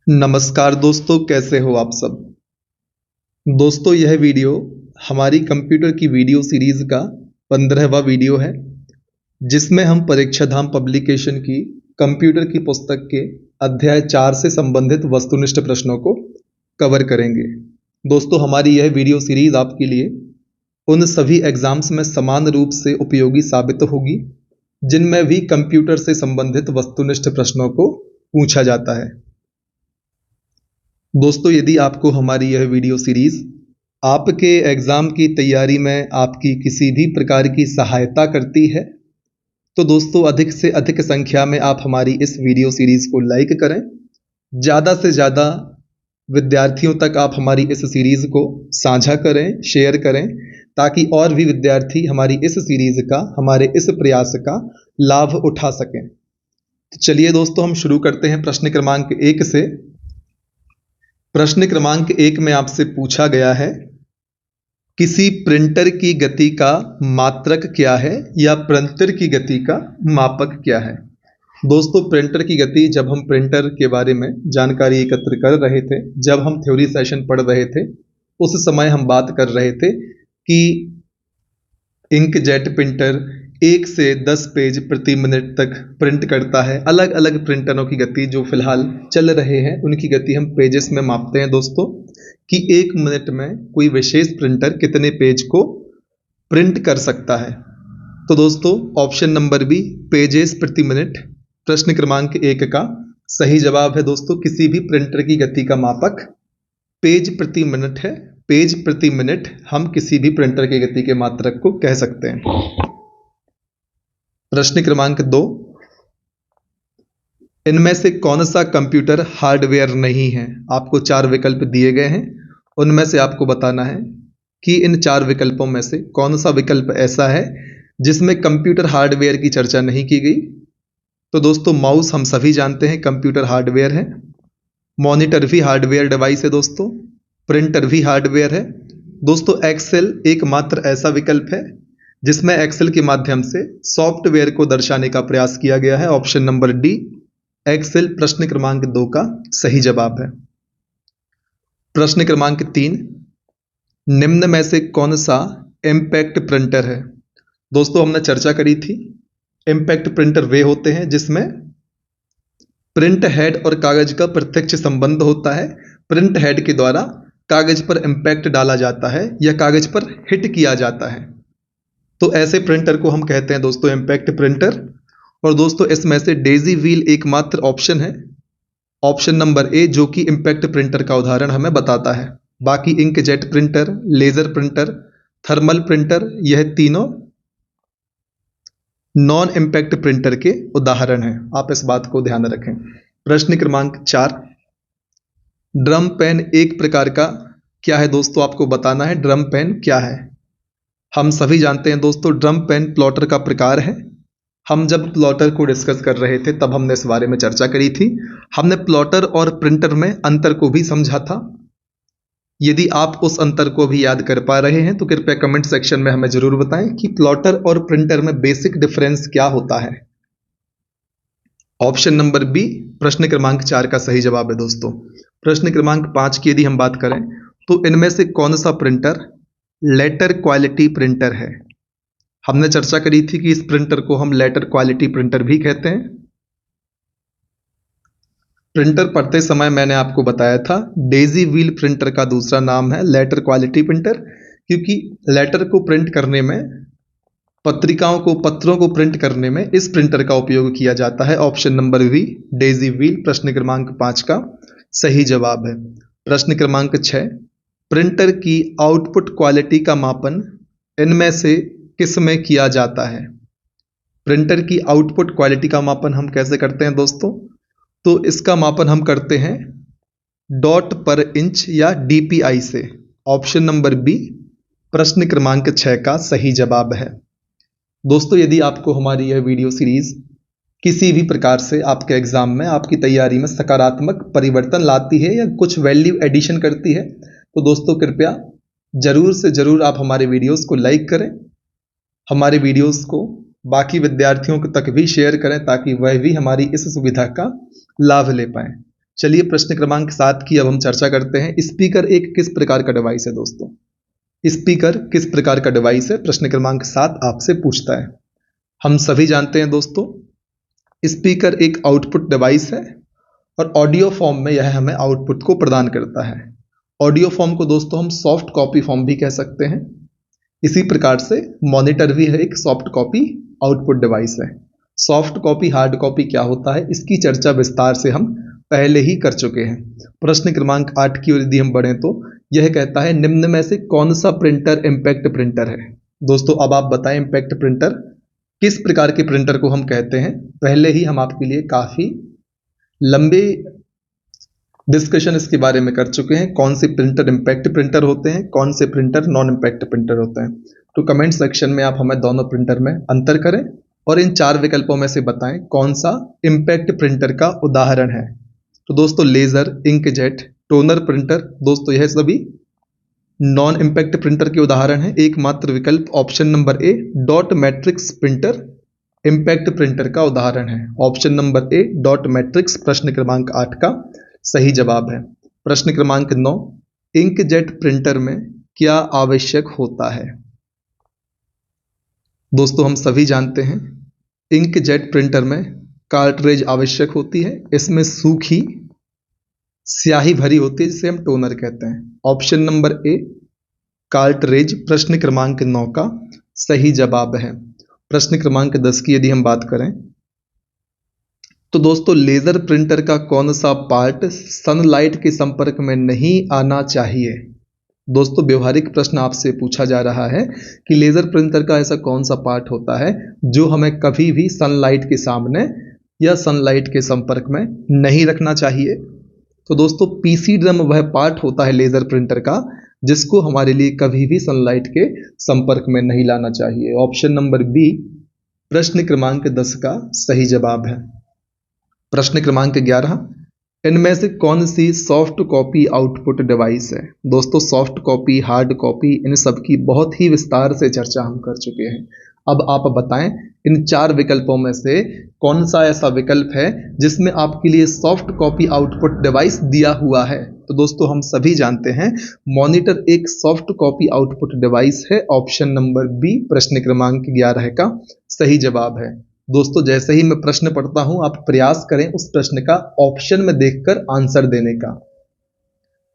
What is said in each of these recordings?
नमस्कार दोस्तों, कैसे हो आप सब। दोस्तों, यह वीडियो हमारी कंप्यूटर की वीडियो सीरीज का 15वां वीडियो है, जिसमें हम परीक्षा धाम पब्लिकेशन की कंप्यूटर की पुस्तक के अध्याय 4 से संबंधित वस्तुनिष्ठ प्रश्नों को कवर करेंगे। दोस्तों, हमारी यह वीडियो सीरीज आपके लिए उन सभी एग्जाम्स में समान रूप से उपयोगी साबित होगी जिनमें भी कंप्यूटर से संबंधित वस्तुनिष्ठ प्रश्नों को पूछा जाता है। दोस्तों, यदि आपको हमारी यह वीडियो सीरीज आपके एग्ज़ाम की तैयारी में आपकी किसी भी प्रकार की सहायता करती है, तो दोस्तों अधिक से अधिक संख्या में आप हमारी इस वीडियो सीरीज को लाइक करें। ज़्यादा से ज़्यादा विद्यार्थियों तक आप हमारी इस सीरीज को साझा करें, शेयर करें, ताकि और भी विद्यार्थी हमारी इस सीरीज का, हमारे इस प्रयास का लाभ उठा सकें। तो चलिए दोस्तों, हम शुरू करते हैं प्रश्न क्रमांक 1 से। प्रश्न क्रमांक 1 में आपसे पूछा गया है, किसी प्रिंटर की गति का मात्रक क्या है या प्रिंटर की गति का मापक क्या है। दोस्तों, प्रिंटर की गति, जब हम प्रिंटर के बारे में जानकारी एकत्र कर रहे थे, जब हम थ्योरी सेशन पढ़ रहे थे, उस समय हम बात कर रहे थे कि इंकजेट प्रिंटर 1 से 10 पेज प्रति मिनट तक प्रिंट करता है। अलग अलग प्रिंटरों की गति जो फिलहाल चल रहे हैं, उनकी गति हम पेजेस में मापते हैं दोस्तों, कि 1 मिनट में कोई विशेष प्रिंटर कितने पेज को प्रिंट कर सकता है। तो दोस्तों, ऑप्शन नंबर बी, पेजेस प्रति मिनट, प्रश्न क्रमांक 1 का सही जवाब है। दोस्तों, किसी भी प्रिंटर की गति का मापक पेज प्रति मिनट है। पेज प्रति मिनट हम किसी भी प्रिंटर की गति के मात्रक को कह सकते हैं। प्रश्न क्रमांक 2, इनमें से कौन सा कंप्यूटर हार्डवेयर नहीं है। आपको 4 विकल्प दिए गए हैं, उनमें से आपको बताना है कि इन 4 विकल्पों में से कौन सा विकल्प ऐसा है जिसमें कंप्यूटर हार्डवेयर की चर्चा नहीं की गई। तो दोस्तों, माउस हम सभी जानते हैं कंप्यूटर हार्डवेयर है, मॉनिटर भी हार्डवेयर डिवाइस है दोस्तों, प्रिंटर भी हार्डवेयर है दोस्तों। एक्सेल एकमात्र ऐसा विकल्प है जिसमें एक्सेल के माध्यम से सॉफ्टवेयर को दर्शाने का प्रयास किया गया है। ऑप्शन नंबर डी, एक्सेल, प्रश्न क्रमांक 2 का सही जवाब है। प्रश्न क्रमांक 3, निम्न में से कौन सा इम्पैक्ट प्रिंटर है। दोस्तों, हमने चर्चा करी थी, इम्पैक्ट प्रिंटर वे होते हैं जिसमें प्रिंट हेड और कागज का प्रत्यक्ष संबंध होता है। प्रिंट हेड के द्वारा कागज पर इम्पैक्ट डाला जाता है या कागज पर हिट किया जाता है, तो ऐसे प्रिंटर को हम कहते हैं दोस्तों इम्पैक्ट प्रिंटर। और दोस्तों, इसमें से डेजी व्हील एकमात्र ऑप्शन है, ऑप्शन नंबर ए, जो कि इम्पैक्ट प्रिंटर का उदाहरण हमें बताता है। बाकी inkjet printer, laser printer, thermal printer, यह तीनों नॉन इम्पैक्ट प्रिंटर के उदाहरण हैं। आप इस बात को ध्यान रखें। प्रश्न क्रमांक 4, ड्रम पेन एक प्रकार का क्या है दोस्तों, आपको बताना है ड्रम पेन क्या है। हम सभी जानते हैं दोस्तों, ड्रम पेन प्लॉटर का प्रकार है। हम जब प्लॉटर को डिस्कस कर रहे थे तब हमने इस बारे में चर्चा करी थी। हमने प्लॉटर और प्रिंटर में अंतर को भी समझा था। यदि आप उस अंतर को भी याद कर पा रहे हैं तो कृपया कमेंट सेक्शन में हमें जरूर बताएं कि प्लॉटर और प्रिंटर में बेसिक डिफरेंस क्या होता है। ऑप्शन नंबर बी, प्रश्न क्रमांक 4 का सही जवाब है दोस्तों। प्रश्न क्रमांक 5 की यदि हम बात करें तो इनमें से कौन सा प्रिंटर लेटर क्वालिटी प्रिंटर है। हमने चर्चा करी थी कि इस प्रिंटर को हम लेटर क्वालिटी प्रिंटर भी कहते हैं। प्रिंटर पढ़ते समय मैंने आपको बताया था, डेजी व्हील प्रिंटर का दूसरा नाम है लेटर क्वालिटी प्रिंटर, क्योंकि लेटर को प्रिंट करने में, पत्रिकाओं को, पत्रों को प्रिंट करने में इस प्रिंटर का उपयोग किया जाता है। Option number B, daisy wheel, प्रश्न क्रमांक 5 का सही जवाब है। प्रश्न क्रमांक 6, प्रिंटर की आउटपुट क्वालिटी का मापन इनमें से किस में किया जाता है। प्रिंटर की आउटपुट क्वालिटी का मापन हम कैसे करते हैं दोस्तों, तो इसका मापन हम करते हैं डॉट पर इंच या डीपीआई से। ऑप्शन नंबर बी, प्रश्न क्रमांक 6 का सही जवाब है। दोस्तों, यदि आपको हमारी यह वीडियो सीरीज किसी भी प्रकार से आपके एग्जाम में, आपकी तैयारी में सकारात्मक परिवर्तन लाती है या कुछ वैल्यू एडिशन करती है, तो दोस्तों कृपया जरूर से जरूर आप हमारे वीडियोस को लाइक करें, हमारे वीडियोस को बाकी विद्यार्थियों तक भी शेयर करें, ताकि वह भी हमारी इस सुविधा का लाभ ले पाएं। चलिए प्रश्न क्रमांक 7 की अब हम चर्चा करते हैं। स्पीकर एक किस प्रकार का डिवाइस है दोस्तों? स्पीकर किस प्रकार का डिवाइस है, प्रश्न क्रमांक 7 आपसे पूछता है। हम सभी जानते हैं दोस्तों, स्पीकर एक आउटपुट डिवाइस है और ऑडियो फॉर्म में यह हमें आउटपुट को प्रदान करता है। ऑडियो फॉर्म को दोस्तों हम सॉफ्ट कॉपी फॉर्म भी कह सकते हैं। इसी प्रकार से मॉनिटर भी है एक सॉफ्ट कॉपी आउटपुट डिवाइस है। सॉफ्ट कॉपी हार्ड कॉपी क्या होता है, इसकी चर्चा विस्तार से हम पहले ही कर चुके हैं। प्रश्न क्रमांक 8 की ओर यदि हम बढ़ें तो यह कहता है निम्न में से कौन सा प्रिंटर इम्पैक्ट प्रिंटर है। दोस्तों अब आप बताएं इम्पैक्ट प्रिंटर किस प्रकार के प्रिंटर को हम कहते हैं। पहले ही हम आपके लिए काफी लंबे डिस्कशन इसके बारे में कर चुके हैं, कौन से प्रिंटर इम्पैक्ट प्रिंटर होते हैं, कौन से प्रिंटर नॉन इम्पैक्ट प्रिंटर होते हैं। तो कमेंट सेक्शन में आप हमें दोनों प्रिंटर में अंतर करें और इन 4 विकल्पों में से बताएं कौन सा इम्पैक्ट प्रिंटर का उदाहरण है। तो दोस्तों लेजर, इंकजेट, टोनर प्रिंटर, दोस्तों यह सभी नॉन इम्पैक्ट प्रिंटर के उदाहरण है। एकमात्र विकल्प ऑप्शन नंबर ए dot matrix printer impact printer का उदाहरण है। ऑप्शन नंबर ए डॉट मैट्रिक्स प्रश्न क्रमांक 8 का सही जवाब है। प्रश्न क्रमांक 9 इंकजेट प्रिंटर में क्या आवश्यक होता है। दोस्तों हम सभी जानते हैं इंकजेट प्रिंटर में कार्ट्रिज आवश्यक होती है। इसमें सूखी स्याही भरी होती है जिसे हम टोनर कहते हैं। ऑप्शन नंबर ए कार्ट्रिज प्रश्न क्रमांक 9 का सही जवाब है। प्रश्न क्रमांक 10 की यदि हम बात करें तो दोस्तों लेजर प्रिंटर का कौन सा पार्ट सनलाइट के संपर्क में नहीं आना चाहिए। दोस्तों व्यवहारिक प्रश्न आपसे पूछा जा रहा है कि लेजर प्रिंटर का ऐसा कौन सा पार्ट होता है जो हमें कभी भी सनलाइट के सामने या सनलाइट के संपर्क में नहीं रखना चाहिए। तो दोस्तों पीसी ड्रम वह पार्ट होता है लेजर प्रिंटर का जिसको हमारे लिए कभी भी सनलाइट के संपर्क में नहीं लाना चाहिए। ऑप्शन नंबर बी प्रश्न क्रमांक 10 का सही जवाब है। प्रश्न क्रमांक 11 इनमें से कौन सी सॉफ्ट कॉपी आउटपुट डिवाइस है। दोस्तों soft copy hard copy in सब की बहुत ही विस्तार से चर्चा हम कर चुके हैं। अब आप बताएं इन 4 विकल्पों में से कौन सा ऐसा विकल्प है जिसमें आपके लिए सॉफ्ट कॉपी आउटपुट डिवाइस दिया हुआ है। तो दोस्तों हम सभी जानते हैं मॉनिटर एक सॉफ्ट कॉपी आउटपुट डिवाइस है। ऑप्शन नंबर बी प्रश्न क्रमांक 11 का सही जवाब है। दोस्तों जैसे ही मैं प्रश्न पढ़ता हूं आप प्रयास करें उस प्रश्न का ऑप्शन में देखकर आंसर देने का,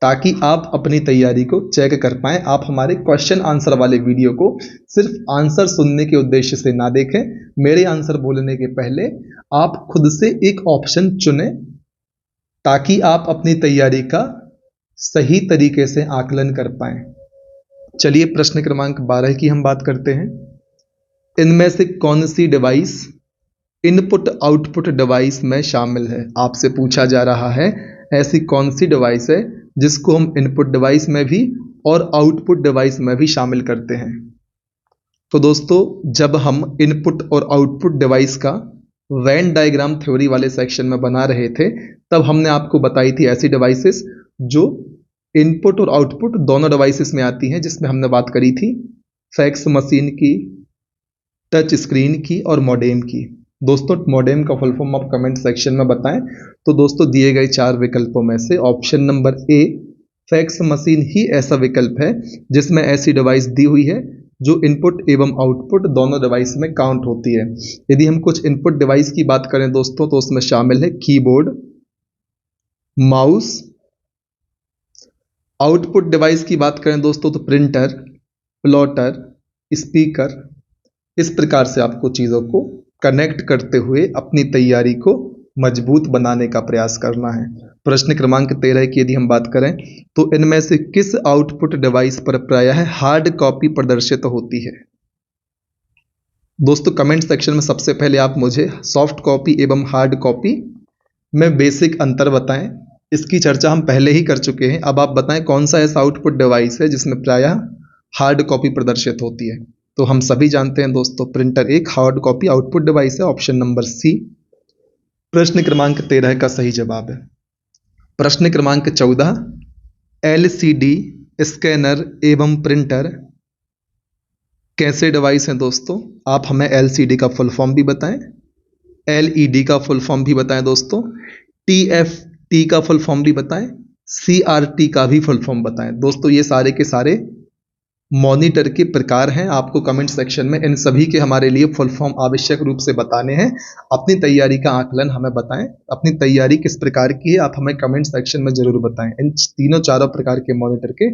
ताकि आप अपनी तैयारी को चेक कर पाएं। आप हमारे क्वेश्चन आंसर वाले वीडियो को सिर्फ आंसर सुनने के उद्देश्य से ना देखें, मेरे आंसर बोलने के पहले आप खुद से एक ऑप्शन चुनें ताकि आप अपनी तैयारी का सही तरीके से आकलन कर पाएं। चलिए प्रश्न क्रमांक 12 की हम बात करते हैं। इनमें से कौन सी डिवाइस इनपुट आउटपुट डिवाइस में शामिल है। आपसे पूछा जा रहा है ऐसी कौन सी डिवाइस है जिसको हम इनपुट डिवाइस में भी और आउटपुट डिवाइस में भी शामिल करते हैं। तो दोस्तों जब हम इनपुट और आउटपुट डिवाइस का वेन डायग्राम थ्योरी वाले सेक्शन में बना रहे थे तब हमने आपको बताई थी ऐसी डिवाइसेस जो इनपुट और आउटपुट दोनों डिवाइसेस में आती हैं, जिसमें हमने बात करी थी फैक्स मशीन की, टच स्क्रीन की और मॉडेम की। दोस्तों मॉडेम का फुल फॉर्म आप कमेंट सेक्शन में बताएं। तो दोस्तों दिए गए 4 विकल्पों में से option number A fax machine ही ऐसा विकल्प है जिसमें ऐसी डिवाइस दी हुई है जो इनपुट एवं आउटपुट दोनों डिवाइस में काउंट होती है। यदि हम कुछ इनपुट डिवाइस की बात करें दोस्तों तो उसमें शामिल है कीबोर्ड, माउस। आउटपुट डिवाइस की बात करें दोस्तों तो प्रिंटर, प्लॉटर, स्पीकर। इस प्रकार से आपको चीज़ों को कनेक्ट करते हुए अपनी तैयारी को मजबूत बनाने का प्रयास करना है। प्रश्न क्रमांक 13 की यदि हम बात करें तो इनमें से किस आउटपुट डिवाइस पर प्रायः हार्ड कॉपी प्रदर्शित होती है। दोस्तों कमेंट सेक्शन में सबसे पहले आप मुझे सॉफ्ट कॉपी एवं हार्ड कॉपी में बेसिक अंतर बताएं। इसकी चर्चा हम पहले ही कर चुके हैं। अब आप बताएं कौन सा ऐसा आउटपुट डिवाइस है जिसमें प्रायः हार्ड कॉपी प्रदर्शित होती है। तो हम सभी जानते हैं दोस्तों प्रिंटर एक हार्ड कॉपी आउटपुट डिवाइस है। ऑप्शन नंबर सी प्रश्न क्रमांक 13 का सही जवाब है। प्रश्न क्रमांक 14 एलसीडी स्कैनर एवं प्रिंटर कैसे डिवाइस हैं दोस्तों। आप हमें एलसीडी का फुल फॉर्म भी बताएं, एलईडी का फुल फॉर्म भी बताएं दोस्तों, टी का फुल फॉर्म भी बताएं, CRT का भी फुल फॉर्म बताएं। दोस्तों ये सारे के सारे मॉनिटर के प्रकार हैं। आपको कमेंट सेक्शन में इन सभी के हमारे लिए फुल फॉर्म आवश्यक रूप से बताने हैं। अपनी तैयारी का आकलन हमें बताएं, अपनी तैयारी किस प्रकार की है आप हमें कमेंट सेक्शन में जरूर बताएं। इन तीनों चारों प्रकार के मॉनिटर के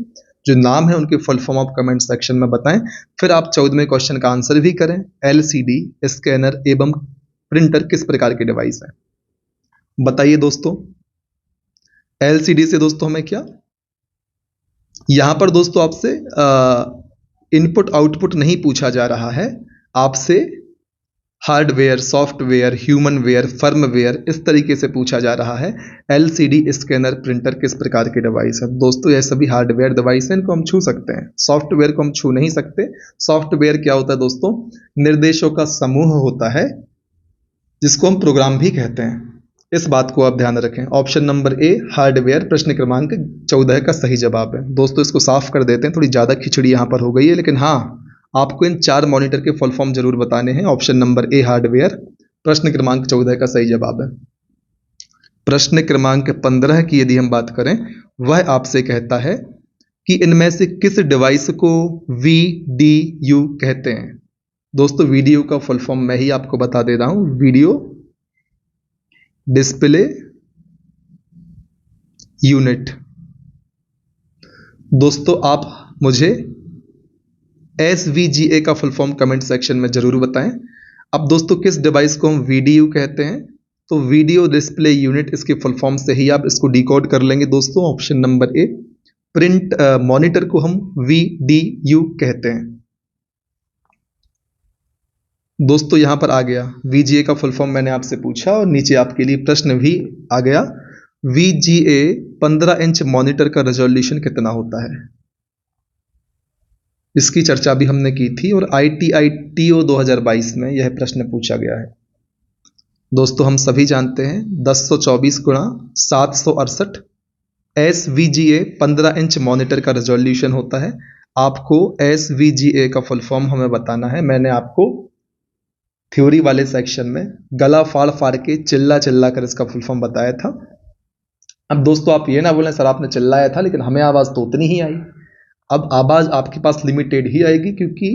जो नाम है उनके फुल फॉर्म आप कमेंट सेक्शन में बताएं। फिर आप 14वें क्वेश्चन का आंसर भी करें। LCD स्कैनर एवं प्रिंटर किस प्रकार के डिवाइस है, बताइए दोस्तों। LCD से दोस्तों हमें क्या, यहां पर दोस्तों आपसे इनपुट आउटपुट नहीं पूछा जा रहा है, आपसे हार्डवेयर, सॉफ्टवेयर, ह्यूमनवेयर, फर्मवेयर इस तरीके से पूछा जा रहा है। LCD स्कैनर प्रिंटर किस प्रकार के डिवाइस है। दोस्तों यह सभी हार्डवेयर डिवाइस हैं, इनको हम छू सकते हैं। सॉफ्टवेयर को हम छू नहीं सकते। सॉफ्टवेयर क्या होता है दोस्तों, निर्देशों का समूह होता है जिसको हम प्रोग्राम भी कहते हैं। इस बात को आप ध्यान रखें। ऑप्शन नंबर ए हार्डवेयर प्रश्न क्रमांक 14 का सही जवाब है। दोस्तों इसको साफ कर देते हैं, थोड़ी ज़्यादा खिचड़ी यहाँ पर हो गई है, लेकिन हाँ आपको इन 4 मॉनिटर के फुल फॉर्म जरूर बताने हैं। ऑप्शन नंबर ए हार्डवेयर प्रश्न क्रमांक 14 का सही जवाब है। प्रश्न क्रमांक 15 की यदि हम बात करें, वह आपसे कहता है कि इनमें से किस डिवाइस को VDU कहते हैं। दोस्तों वीडियो का फुल फॉर्म मैं ही आपको बता दे रहा हूं, वीडियो डिस्प्ले यूनिट। दोस्तों आप मुझे SVGA का फुल फॉर्म कमेंट सेक्शन में जरूर बताएं। अब दोस्तों किस डिवाइस को हम VDU कहते हैं, तो वीडियो डिस्प्ले यूनिट इसके फुल फॉर्म से ही आप इसको डिकोड कर लेंगे दोस्तों। ऑप्शन नंबर ए प्रिंट मॉनिटर को हम VDU कहते हैं। दोस्तों यहां पर आ गया VGA का फुल फॉर्म मैंने आपसे पूछा और नीचे आपके लिए प्रश्न भी आ गया। VGA 15 इंच मॉनिटर का रेजोल्यूशन कितना होता है, इसकी चर्चा भी हमने की थी और ITI TO 2022 में यह प्रश्न पूछा गया है। दोस्तों हम सभी जानते हैं 1024 गुणा 768 SVGA 15 इंच मॉनिटर का रेजोल्यूशन होता है। आपको SVGA का फुल फॉर्म हमें बताना है। मैंने आपको थ्योरी वाले सेक्शन में गला फाड़ फाड़ के चिल्ला चिल्ला कर इसका फुल फॉर्म बताया था। अब दोस्तों आप ये ना बोलें सर आपने चिल्लाया था लेकिन हमें आवाज़ तो उतनी ही आई। अब आवाज़ आपके पास लिमिटेड ही आएगी क्योंकि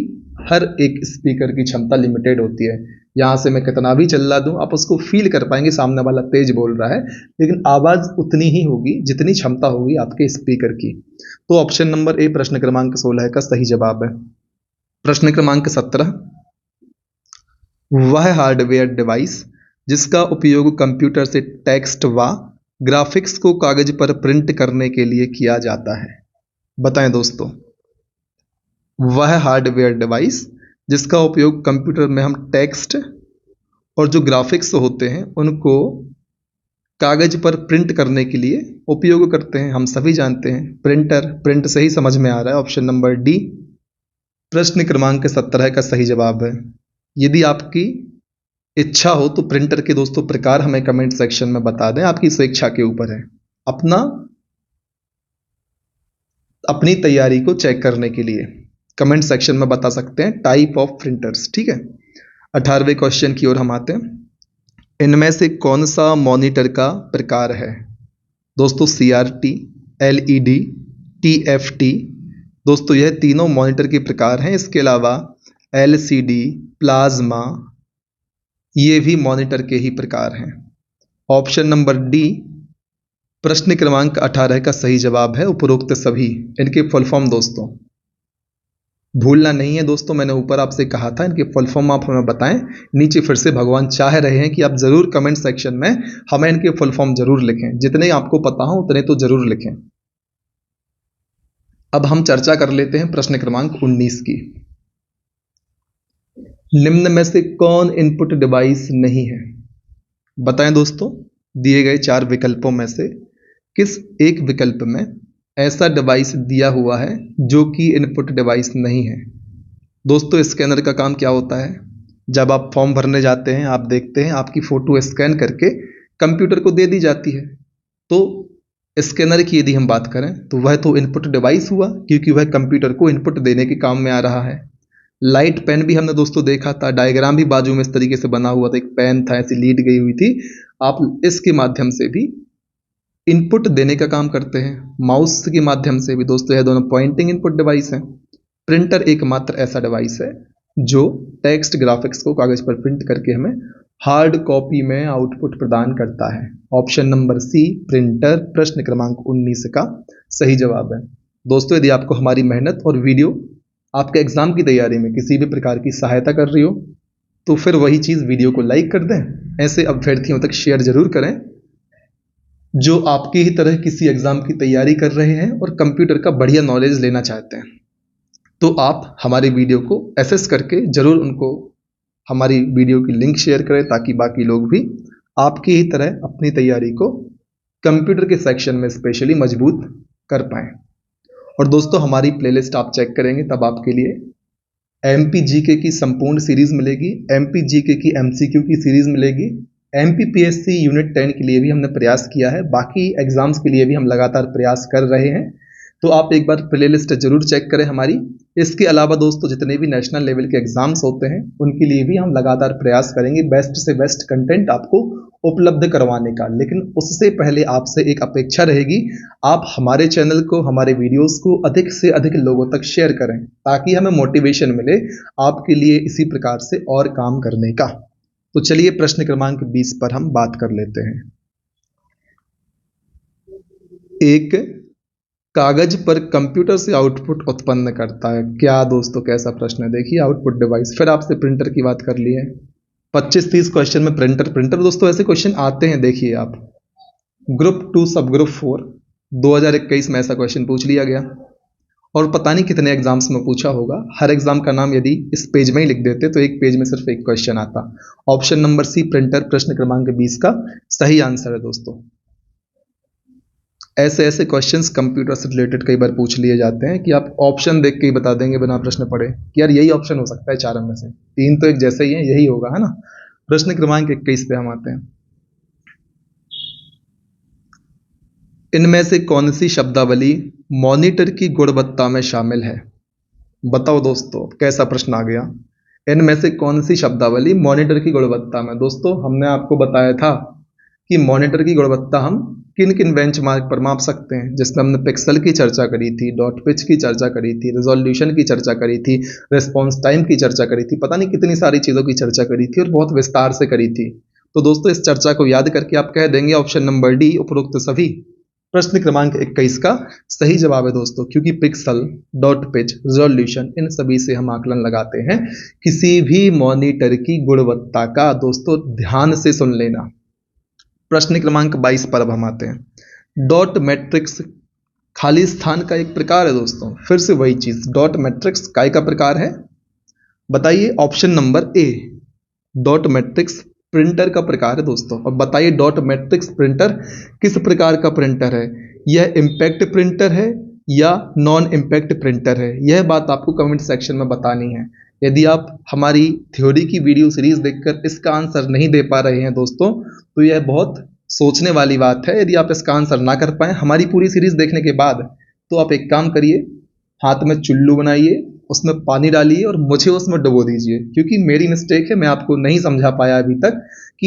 हर एक स्पीकर की क्षमता लिमिटेड होती है। यहाँ से मैं कितना भी चिल्ला दूं आप उसको फील कर पाएंगे सामने वाला तेज बोल रहा है, लेकिन आवाज़ उतनी ही होगी जितनी क्षमता होगी आपके स्पीकर की। तो ऑप्शन नंबर ए प्रश्न क्रमांक 16 का सही जवाब है। प्रश्न क्रमांक 17, वह हार्डवेयर डिवाइस जिसका उपयोग कंप्यूटर से टेक्स्ट व ग्राफिक्स को कागज पर प्रिंट करने के लिए किया जाता है, बताएं दोस्तों। वह हार्डवेयर डिवाइस जिसका उपयोग कंप्यूटर में हम टेक्स्ट और जो ग्राफिक्स होते हैं उनको कागज पर प्रिंट करने के लिए उपयोग करते हैं। हम सभी जानते हैं प्रिंटर, प्रिंट से ही समझ में आ रहा है। ऑप्शन नंबर डी प्रश्न क्रमांक 17 का सही जवाब है। यदि आपकी इच्छा हो तो प्रिंटर के दोस्तों प्रकार हमें कमेंट सेक्शन में बता दें, आपकी स्वेच्छा के ऊपर है। अपनी तैयारी को चेक करने के लिए कमेंट सेक्शन में बता सकते हैं टाइप ऑफ प्रिंटर्स, ठीक है। 18वें क्वेश्चन की ओर हम आते हैं। इनमें से कौन सा मॉनिटर का प्रकार है दोस्तों, CRT, LED, TFT। दोस्तों यह तीनों मॉनिटर के प्रकार हैं। इसके अलावा LCD, प्लाज्मा, ये भी मॉनिटर के ही प्रकार हैं। ऑप्शन नंबर डी प्रश्न क्रमांक 18 का सही जवाब है। उपरोक्त सभी इनके फुल फॉर्म दोस्तों भूलना नहीं है। दोस्तों मैंने ऊपर आपसे कहा था इनके फुल फॉर्म आप हमें बताएं। नीचे फिर से भगवान चाह रहे हैं कि आप जरूर कमेंट सेक्शन में हमें इनके फुल फॉर्म जरूर लिखें। जितने आपको पता हो उतने तो जरूर लिखें। अब हम चर्चा कर लेते हैं प्रश्न क्रमांक 19 की। निम्न में से कौन इनपुट डिवाइस नहीं है, बताएं दोस्तों। दिए गए 4 विकल्पों में से किस एक विकल्प में ऐसा डिवाइस दिया हुआ है जो कि इनपुट डिवाइस नहीं है। दोस्तों स्कैनर का काम क्या होता है, जब आप फॉर्म भरने जाते हैं आप देखते हैं आपकी फ़ोटो स्कैन करके कंप्यूटर को दे दी जाती है। तो स्कैनर की यदि हम बात करें तो वह तो इनपुट डिवाइस हुआ क्योंकि वह कंप्यूटर को इनपुट देने के काम में आ रहा है। लाइट पेन भी हमने दोस्तों देखा था, डायग्राम भी बाजू में इस तरीके से बना हुआ था, एक पेन था ऐसी लीड गई हुई थी। आप इसके माध्यम से भी इनपुट देने का काम करते हैं माउस के माध्यम से भी दोस्तों, यह दोनों पॉइंटिंग इनपुट डिवाइस हैं। प्रिंटर एकमात्र ऐसा डिवाइस है जो टेक्स्ट ग्राफिक्स को कागज पर प्रिंट करके हमें हार्ड कॉपी में आउटपुट प्रदान करता है। ऑप्शन नंबर सी प्रिंटर प्रश्न क्रमांक 19 का सही जवाब है। दोस्तों यदि आपको हमारी मेहनत और वीडियो आपके एग्जाम की तैयारी में किसी भी प्रकार की सहायता कर रही हो तो फिर वही चीज़ वीडियो को लाइक कर दें, ऐसे अभ्यर्थियों तक शेयर जरूर करें जो आपकी ही तरह किसी एग्जाम की तैयारी कर रहे हैं और कंप्यूटर का बढ़िया नॉलेज लेना चाहते हैं। तो आप हमारी वीडियो को एसेस करके जरूर उनको हमारी वीडियो की लिंक शेयर करें ताकि बाकी लोग भी आपकी ही तरह अपनी तैयारी को कंप्यूटर के सेक्शन में स्पेशली मजबूत कर पाएं। और दोस्तों हमारी प्लेलिस्ट आप चेक करेंगे तब आपके लिए MPGK की संपूर्ण सीरीज मिलेगी, MPGK की MCQ की सीरीज मिलेगी, MPPSC यूनिट 10 के लिए भी हमने प्रयास किया है, बाकी एग्जाम्स के लिए भी हम लगातार प्रयास कर रहे हैं। तो आप एक बार प्लेलिस्ट जरूर चेक करें हमारी। इसके अलावा दोस्तों जितने भी नेशनल लेवल के एग्जाम्स होते हैं उनके लिए भी हम लगातार प्रयास करेंगे बेस्ट से बेस्ट कंटेंट आपको उपलब्ध करवाने का। लेकिन उससे पहले आपसे एक अपेक्षा रहेगी, आप हमारे चैनल को, हमारे वीडियोस को अधिक से अधिक लोगों तक शेयर करें ताकि हमें मोटिवेशन मिले आपके लिए इसी प्रकार से और काम करने का। तो चलिए प्रश्न क्रमांक 20 पर हम बात कर लेते हैं। एक कागज पर कंप्यूटर से आउटपुट उत्पन्न करता है। क्या दोस्तों कैसा प्रश्न है, देखिए आउटपुट डिवाइस, फिर आपसे प्रिंटर की बात कर ली है। 25-30 क्वेश्चन में प्रिंटर दोस्तों ऐसे क्वेश्चन आते हैं। देखिए आप ग्रुप 2 सब ग्रुप 4 2021 में ऐसा क्वेश्चन पूछ लिया गया और पता नहीं कितने एग्जाम्स में पूछा होगा। हर एग्जाम का नाम यदि इस पेज में ही लिख देते तो एक पेज में सिर्फ एक क्वेश्चन आता। ऑप्शन नंबर सी प्रिंटर प्रश्न क्रमांक 20 का सही आंसर है दोस्तों। ऐसे ऐसे क्वेश्चंस कंप्यूटर से रिलेटेड कई बार पूछ लिए जाते हैं कि आप ऑप्शन देख के ही बता देंगे बिना प्रश्न पढ़े कि यार यही ऑप्शन हो सकता है चारों में से, 3 तो एक जैसे ही है, यही होगा, है ना। प्रश्न क्रमांक 21 पे हम आते हैं। इनमें से कौन सी शब्दावली मॉनिटर की गुणवत्ता में शामिल है? बताओ दोस्तों कैसा प्रश्न आ गया। इनमें से कौन सी शब्दावली मॉनिटर की गुणवत्ता में? दोस्तों हमने आपको बताया था कि मॉनिटर की गुणवत्ता हम किन किन बेंचमार्क पर माप सकते हैं, जिसमें हमने पिक्सल की चर्चा करी थी, डॉट पिच की चर्चा करी थी, रिजोल्यूशन की चर्चा करी थी, रिस्पॉन्स टाइम की चर्चा करी थी, पता नहीं कितनी सारी चीज़ों की चर्चा करी थी और बहुत विस्तार से करी थी। तो दोस्तों इस चर्चा को याद करके आप कह देंगे ऑप्शन नंबर डी उपरोक्त सभी। प्रश्न क्रमांक 21 का सही जवाब है दोस्तों, क्योंकि pixel, dot pitch, resolution in सभी से हम आकलन लगाते हैं किसी भी मॉनिटर की गुणवत्ता का। दोस्तों ध्यान से सुन लेना। प्रश्न क्रमांक 22 पर अब हम आते हैं। डॉट मैट्रिक्स खाली स्थान का एक प्रकार है दोस्तों। फिर से वही चीज, डॉट मैट्रिक्स काय का प्रकार है? बताइए। ऑप्शन नंबर ए डॉट मैट्रिक्स प्रिंटर का प्रकार है दोस्तों। और बताइए डॉट मैट्रिक्स प्रिंटर किस प्रकार का प्रिंटर है? यह इम्पैक्ट प्रिंटर है या नॉन इम्पैक्ट प्रिंटर है? यह बात आपको कमेंट सेक्शन में बतानी है। यदि आप हमारी थ्योरी की वीडियो सीरीज देखकर इसका आंसर नहीं दे पा रहे हैं दोस्तों तो यह बहुत सोचने वाली बात है। यदि आप इसका आंसर ना कर पाए हमारी पूरी सीरीज देखने के बाद तो आप एक काम करिए, हाथ में चुल्लू बनाइए, उसमें पानी डालिए और मुझे उसमें डुबो दीजिए, क्योंकि मेरी मिस्टेक है, मैं आपको नहीं समझा पाया अभी तक कि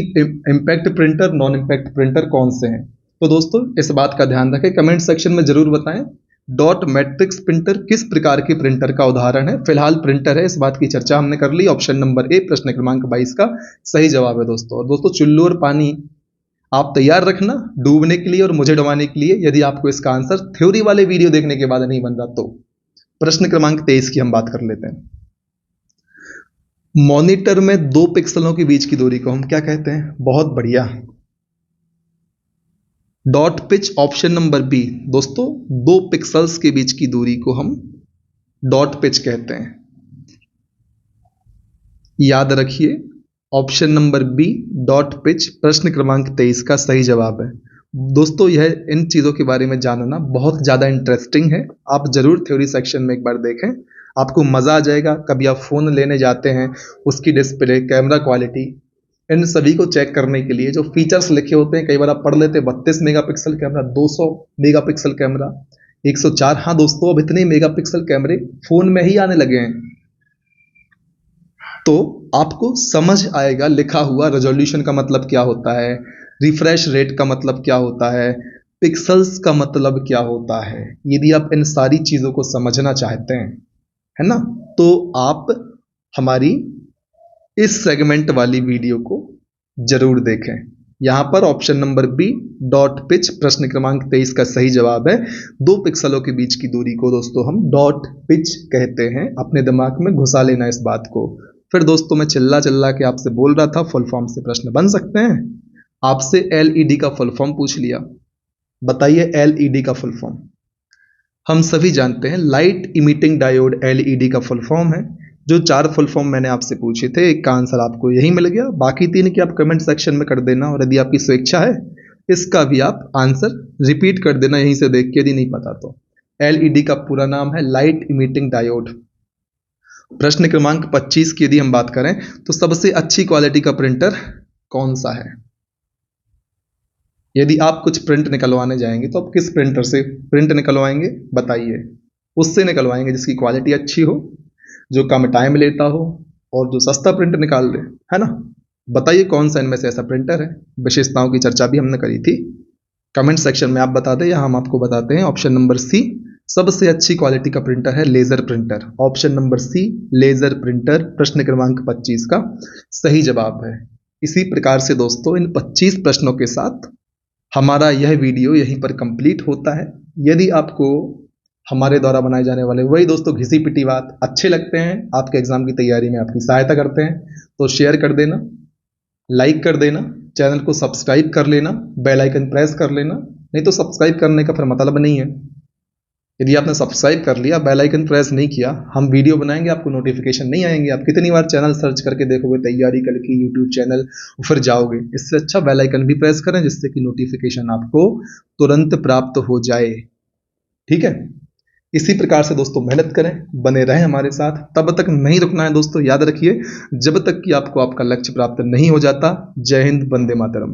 impact printer non impact printer कौन से हैं। तो दोस्तों इस बात का ध्यान रखें, कमेंट सेक्शन में जरूर बताएं डॉट मैट्रिक्स प्रिंटर किस प्रकार के प्रिंटर का उदाहरण है। फिलहाल प्रिंटर है, इस बात की चर्चा हमने कर ली। ऑप्शन नंबर ए प्रश्न क्रमांक 22 का सही जवाब है दोस्तों। और दोस्तों चुल्लू और पानी आप तैयार रखना डूबने के लिए और मुझे डुबाने के लिए, यदि आपको इसका आंसर थ्योरी वाले वीडियो देखने के बाद नहीं बन रहा तो। प्रश्न क्रमांक 23 की हम बात कर लेते हैं। मॉनिटर में 2 पिक्सलों के बीच की दूरी को हम क्या कहते हैं? बहुत बढ़िया, dot pitch. Option number B दोस्तों, 2 पिक्सल्स के बीच की दूरी को हम डॉट पिच कहते हैं। याद रखिए option number B dot pitch प्रश्न क्रमांक 23 का सही जवाब है दोस्तों। यह इन चीज़ों के बारे में जानना बहुत ज़्यादा इंटरेस्टिंग है, आप जरूर थ्योरी सेक्शन में एक बार देखें, आपको मज़ा आ जाएगा। कभी आप फ़ोन लेने जाते हैं, उसकी डिस्प्ले, कैमरा क्वालिटी, इन सभी को चेक करने के लिए जो फीचर्स लिखे होते हैं, कई बार आप पढ़ लेते हैं 32 मेगापिक्सल कैमरा, 200 मेगापिक्सल कैमरा, 104। हाँ दोस्तों अब इतने मेगापिक्सल कैमरे फ़ोन में ही आने लगे हैं, तो आपको समझ आएगा लिखा हुआ रेजोल्यूशन का मतलब क्या होता है, रिफ्रेश रेट का मतलब क्या होता है, पिक्सल्स का मतलब क्या होता है, यदि आप इन सारी चीज़ों को समझना चाहते हैं, है ना, तो आप हमारी इस सेगमेंट वाली वीडियो को जरूर देखें। यहाँ पर option number B dot pitch प्रश्न क्रमांक 23 का सही जवाब है। 2 पिक्सलों के बीच की दूरी को दोस्तों हम डॉट पिच कहते हैं। अपने दिमाग में घुसा लेना इस बात को। फिर दोस्तों मैं चिल्ला चिल्ला के आपसे बोल रहा था फुल फॉर्म से प्रश्न बन सकते हैं। आपसे एलईडी का फुल फॉर्म पूछ लिया, बताइए एलईडी का फुल फॉर्म। हम सभी जानते हैं लाइट इमिटिंग डायोड एलईडी का फुल फॉर्म है। जो 4 फुल फॉर्म मैंने आपसे पूछे थे, एक का आंसर आपको यही मिल गया। बाकी 3 की आप कमेंट सेक्शन में कर देना, और यदि आपकी स्वेच्छा है इसका भी आप आंसर रिपीट कर देना यहीं से देख के, यदि नहीं पता तो। एलईडी का पूरा नाम है लाइट इमिटिंग डायोड। प्रश्न क्रमांक 25 की यदि हम बात करें तो सबसे अच्छी क्वालिटी का प्रिंटर कौन सा है। यदि आप कुछ प्रिंट निकलवाने जाएंगे तो आप किस प्रिंटर से प्रिंट निकलवाएंगे, बताइए। उससे निकलवाएंगे जिसकी क्वालिटी अच्छी हो, जो कम टाइम लेता हो और जो सस्ता प्रिंट निकाल दे, है ना। बताइए कौन सा इनमें से ऐसा प्रिंटर है। विशेषताओं की चर्चा भी हमने करी थी। कमेंट सेक्शन में आप बता दें या हम आपको बताते हैं। ऑप्शन नंबर सी सबसे अच्छी क्वालिटी का प्रिंटर है laser printer. Option number C laser printer प्रश्न क्रमांक 25 का सही जवाब है। इसी प्रकार से दोस्तों इन 25 प्रश्नों के साथ हमारा यह वीडियो यहीं पर कंप्लीट होता है। यदि आपको हमारे द्वारा बनाए जाने वाले वही दोस्तों घिसी पिटी बात अच्छे लगते हैं, आपके एग्जाम की तैयारी में आपकी सहायता करते हैं, तो शेयर कर देना, लाइक कर देना, चैनल को सब्सक्राइब कर लेना, बेल आइकन प्रेस कर लेना। नहीं तो सब्सक्राइब करने का फिर मतलब नहीं है। यदि आपने सब्सक्राइब कर लिया, बेल आइकन प्रेस नहीं किया, हम वीडियो बनाएंगे आपको नोटिफिकेशन नहीं आएंगे। आप कितनी बार चैनल सर्च करके देखोगे तैयारी कल की यूट्यूब चैनल, फिर जाओगे। इससे अच्छा बेल आइकन भी प्रेस करें जिससे कि नोटिफिकेशन आपको तुरंत प्राप्त हो जाए। ठीक है, इसी प्रकार से दोस्तों मेहनत करें, बने रहें हमारे साथ। तब तक नहीं रुकना है दोस्तों, याद रखिए, जब तक कि आपको आपका लक्ष्य प्राप्त नहीं हो जाता। जय हिंद, वंदे मातरम।